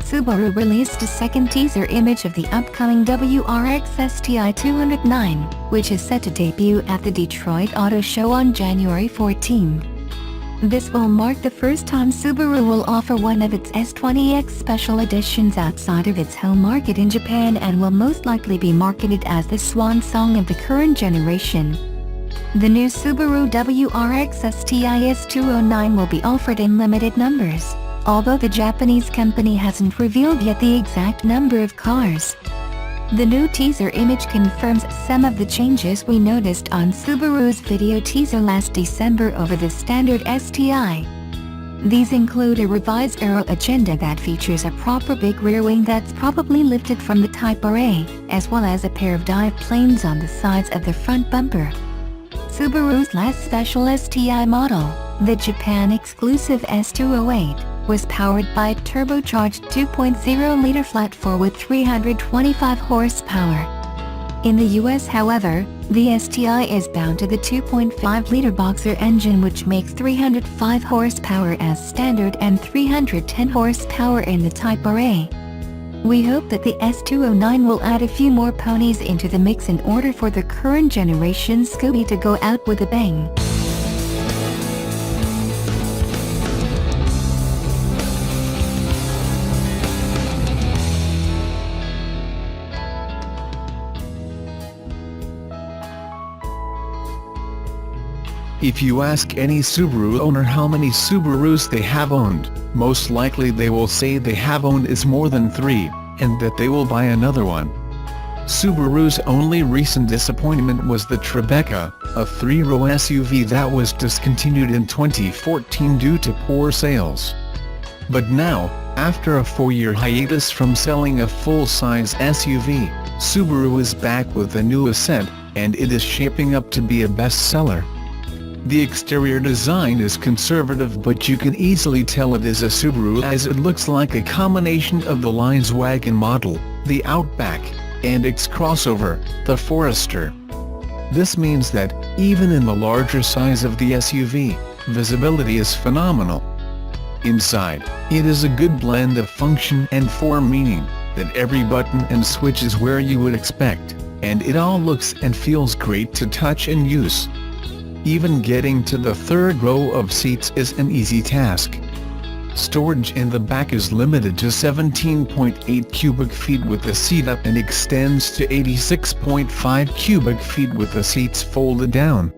Subaru released a second teaser image of the upcoming WRX STI 209, which is set to debut at the Detroit Auto Show on January 14. This will mark the first time Subaru will offer one of its S20X special editions outside of its home market in Japan, and will most likely be marketed as the swan song of the current generation. The new Subaru WRX STI S209 will be offered in limited numbers, although the Japanese company hasn't revealed yet the exact number of cars. The new teaser image confirms some of the changes we noticed on Subaru's video teaser last December over the standard STI. These include a revised Aero agenda that features a proper big rear wing that's probably lifted from the Type RA, as well as a pair of dive planes on the sides of the front bumper. Subaru's last special STI model, the Japan-exclusive S208, was powered by a turbocharged 2.0-liter flat-4 with 325 horsepower. In the US, however, the STI is bound to the 2.5-liter Boxer engine, which makes 305 horsepower as standard and 310 horsepower in the Type RA. We hope that the S209 will add a few more ponies into the mix in order for the current generation Scooby to go out with a bang. If you ask any Subaru owner how many Subarus they have owned, most likely they will say they have owned is more than 3, and that they will buy another one. Subaru's only recent disappointment was the Tribeca, a 3-row SUV that was discontinued in 2014 due to poor sales. But now, after a 4-year hiatus from selling a full-size SUV, Subaru is back with a new Ascent, and it is shaping up to be a bestseller. The exterior design is conservative, but you can easily tell it is a Subaru as it looks like a combination of the line's wagon model, the Outback, and its crossover, the Forester. This means that, even in the larger size of the SUV, visibility is phenomenal. Inside, it is a good blend of function and form, meaning that every button and switch is where you would expect, and it all looks and feels great to touch and use. Even getting to the third row of seats is an easy task. Storage in the back is limited to 17.8 cubic feet with the seat up, and extends to 86.5 cubic feet with the seats folded down.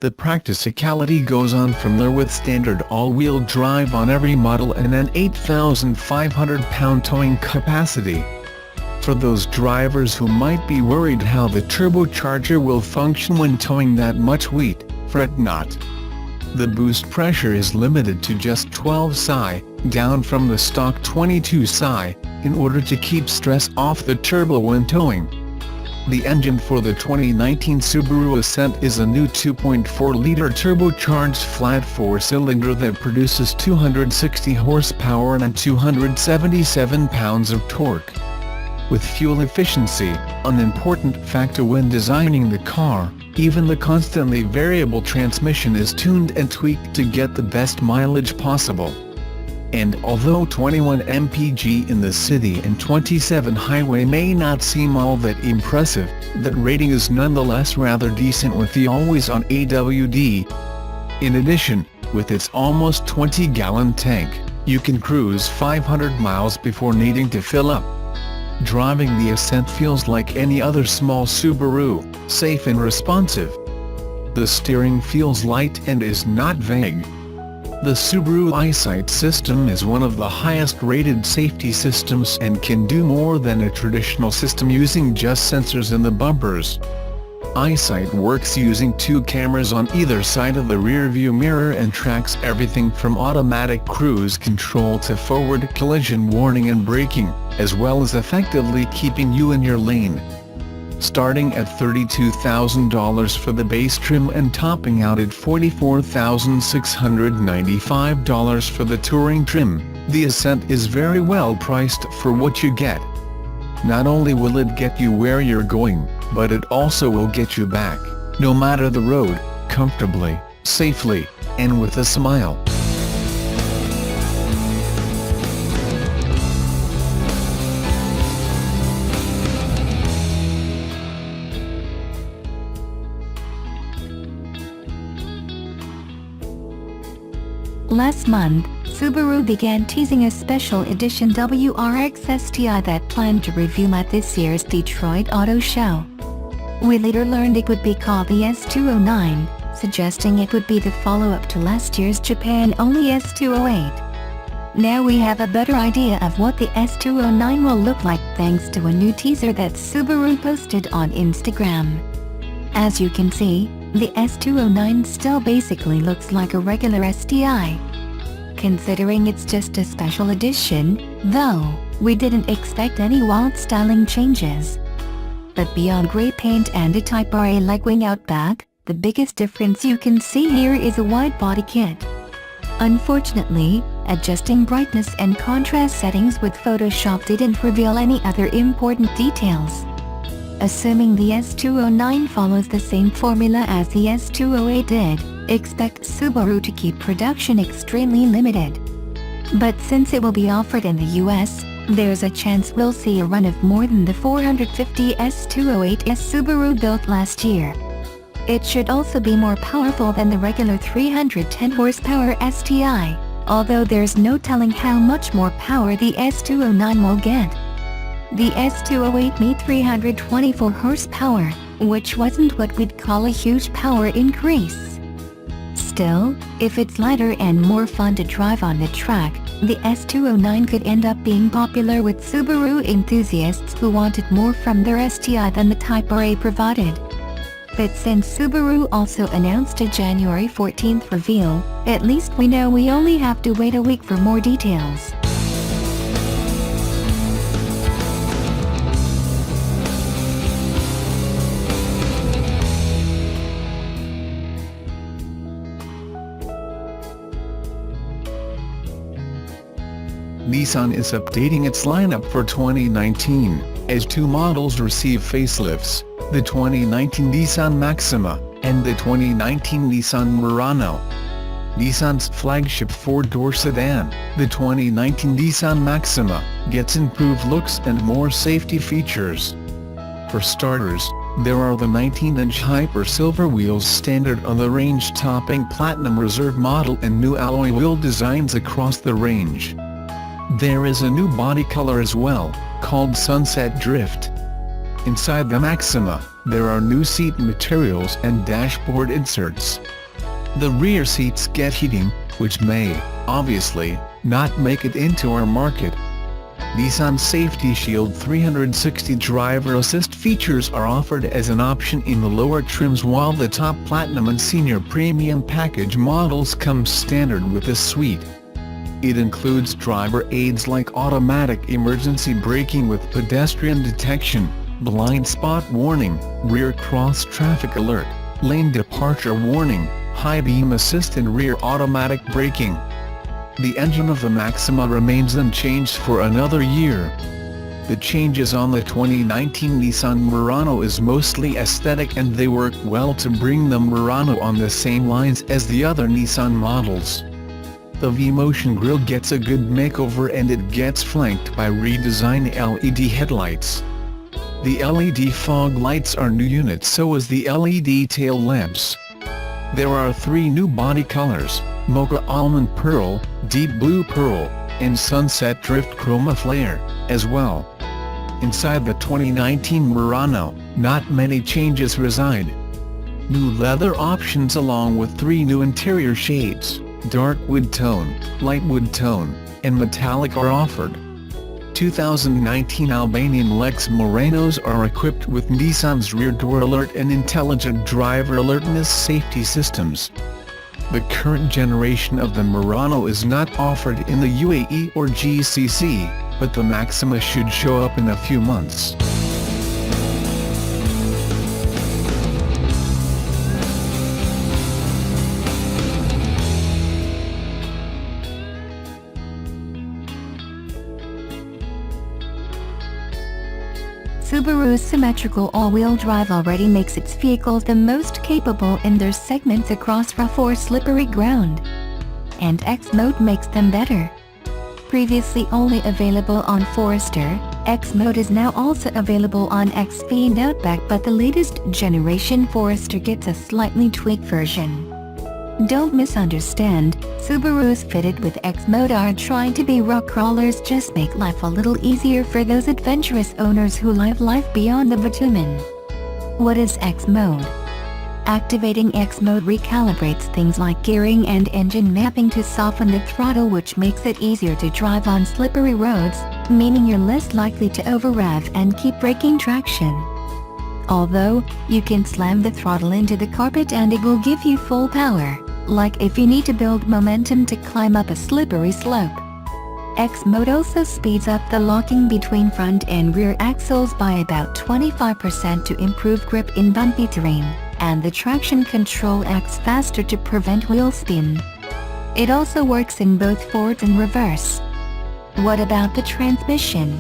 The practicality goes on from there with standard all-wheel drive on every model and an 8,500-pound towing capacity. For those drivers who might be worried how the turbocharger will function when towing that much weight, fret not. The boost pressure is limited to just 12 psi, down from the stock 22 psi, in order to keep stress off the turbo when towing. The engine for the 2019 Subaru Ascent is a new 2.4-liter turbocharged flat 4-cylinder that produces 260 horsepower and 277 pounds of torque. With fuel efficiency, an important factor when designing the car, even the constantly variable transmission is tuned and tweaked to get the best mileage possible. And although 21 mpg in the city and 27 highway may not seem all that impressive, that rating is nonetheless rather decent with the always-on AWD. In addition, with its almost 20-gallon tank, you can cruise 500 miles before needing to fill up. Driving the Ascent feels like any other small Subaru, safe and responsive. The steering feels light and is not vague. The Subaru EyeSight system is one of the highest-rated safety systems and can do more than a traditional system using just sensors in the bumpers. EyeSight works using 2 cameras on either side of the rear-view mirror and tracks everything from automatic cruise control to forward collision warning and braking, as well as effectively keeping you in your lane. Starting at $32,000 for the base trim and topping out at $44,695 for the touring trim, the Ascent is very well priced for what you get. Not only will it get you where you're going, but it also will get you back, no matter the road, comfortably, safely, and with a smile. Last month, Subaru began teasing a special edition WRX STI that planned to review at this year's Detroit Auto Show. We later learned it would be called the S209, suggesting it would be the follow-up to last year's Japan-only S208. Now we have a better idea of what the S209 will look like thanks to a new teaser that Subaru posted on Instagram. As you can see, the S209 still basically looks like a regular STI. Considering it's just a special edition, though, we didn't expect any wild styling changes. But beyond grey paint and a Type RA-like wing out back, the biggest difference you can see here is a wide body kit. Unfortunately, adjusting brightness and contrast settings with Photoshop didn't reveal any other important details. Assuming the S209 follows the same formula as the S208 did, expect Subaru to keep production extremely limited. But since it will be offered in the US, there's a chance we'll see a run of more than the 450 S208s Subaru built last year. It should also be more powerful than the regular 310 horsepower STI, although there's no telling how much more power the S209 will get. The S208 made 324 horsepower, which wasn't what we'd call a huge power increase. Still, if it's lighter and more fun to drive on the track, the S209 could end up being popular with Subaru enthusiasts who wanted more from their STI than the Type RA provided. But since Subaru also announced a January 14th reveal, at least we know we only have to wait a week for more details. Nissan is updating its lineup for 2019, as two models receive facelifts, the 2019 Nissan Maxima, and the 2019 Nissan Murano. Nissan's flagship four-door sedan, the 2019 Nissan Maxima, gets improved looks and more safety features. For starters, there are the 19-inch Hyper Silver wheels standard on the range-topping Platinum Reserve model and new alloy wheel designs across the range. There is a new body color as well, called Sunset Drift. Inside the Maxima, there are new seat materials and dashboard inserts. The rear seats get heating, which may, obviously, not make it into our market. Nissan Safety Shield 360 driver assist features are offered as an option in the lower trims, while the top Platinum and Senior Premium package models come standard with this suite. It includes driver aids like automatic emergency braking with pedestrian detection, blind spot warning, rear cross traffic alert, lane departure warning, high beam assist and rear automatic braking. The engine of the Maxima remains unchanged for another year. The changes on the 2019 Nissan Murano is mostly aesthetic, and they work well to bring the Murano on the same lines as the other Nissan models. The V-Motion grille gets a good makeover, and it gets flanked by redesigned LED headlights. The LED fog lights are new units, so is the LED tail lamps. There are three new body colors: Mocha Almond Pearl, Deep Blue Pearl, and Sunset Drift Chroma Flare, as well. Inside the 2019 Murano, not many changes reside. New leather options along with three new interior shades, dark wood tone, light wood tone, and metallic, are offered. 2019 Albanian Lex Morenos are equipped with Nissan's rear door alert and intelligent driver alertness safety systems. The current generation of the Murano is not offered in the UAE or GCC, but the Maxima should show up in a few months. Subaru's symmetrical all-wheel drive already makes its vehicles the most capable in their segments across rough or slippery ground. And X-Mode makes them better. Previously only available on Forester, X-Mode is now also available on XV and Outback, but the latest generation Forester gets a slightly tweaked version. Don't misunderstand, Subarus fitted with X-Mode aren't trying to be rock crawlers, just make life a little easier for those adventurous owners who live life beyond the bitumen. What is X-Mode? Activating X-Mode recalibrates things like gearing and engine mapping to soften the throttle, which makes it easier to drive on slippery roads, meaning you're less likely to over-rev and keep breaking traction. Although, you can slam the throttle into the carpet and it will give you full power, like if you need to build momentum to climb up a slippery slope. X-Mode also speeds up the locking between front and rear axles by about 25% to improve grip in bumpy terrain, and the traction control acts faster to prevent wheel spin. It also works in both forward and reverse. What about the transmission?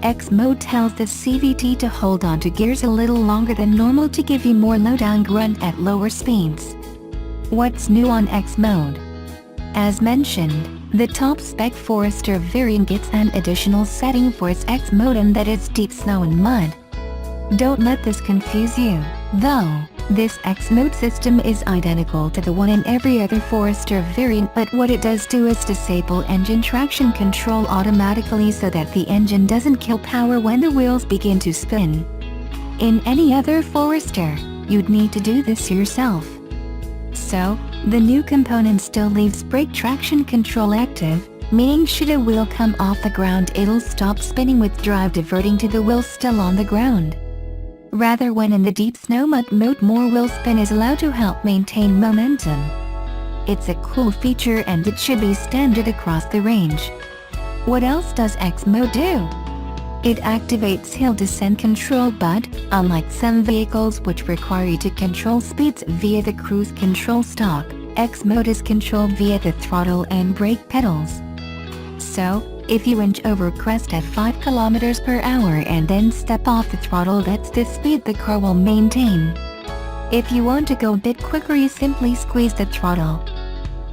X-Mode tells the CVT to hold on to gears a little longer than normal to give you more low-down grunt at lower speeds. What's new on X-Mode? As mentioned, the top-spec Forester variant gets an additional setting for its X-Mode, and that is deep snow and mud. Don't let this confuse you, though. This X-Mode system is identical to the one in every other Forester variant, but what it does do is disable engine traction control automatically so that the engine doesn't kill power when the wheels begin to spin. In any other Forester, you'd need to do this yourself. So, the new component still leaves brake traction control active, meaning should a wheel come off the ground it'll stop spinning with drive diverting to the wheel still on the ground. Rather, when in the deep snow mud mode, more wheel spin is allowed to help maintain momentum. It's a cool feature and it should be standard across the range. What else does X-Mode do? It activates hill descent control, but, unlike some vehicles which require you to control speeds via the cruise control stalk, X-Mode is controlled via the throttle and brake pedals. So, if you inch over crest at 5 km per hour and then step off the throttle, that's the speed the car will maintain. If you want to go a bit quicker, you simply squeeze the throttle.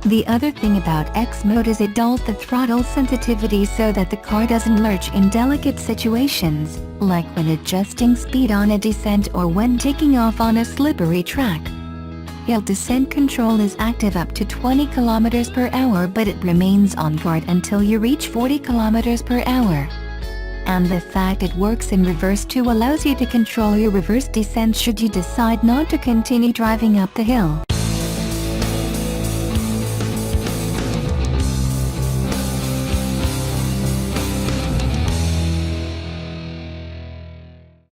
The other thing about X-Mode is it dulls the throttle sensitivity so that the car doesn't lurch in delicate situations, like when adjusting speed on a descent or when taking off on a slippery track. Hill descent control is active up to 20 km per hour, but it remains on guard until you reach 40 km per hour. And the fact it works in reverse too allows you to control your reverse descent should you decide not to continue driving up the hill.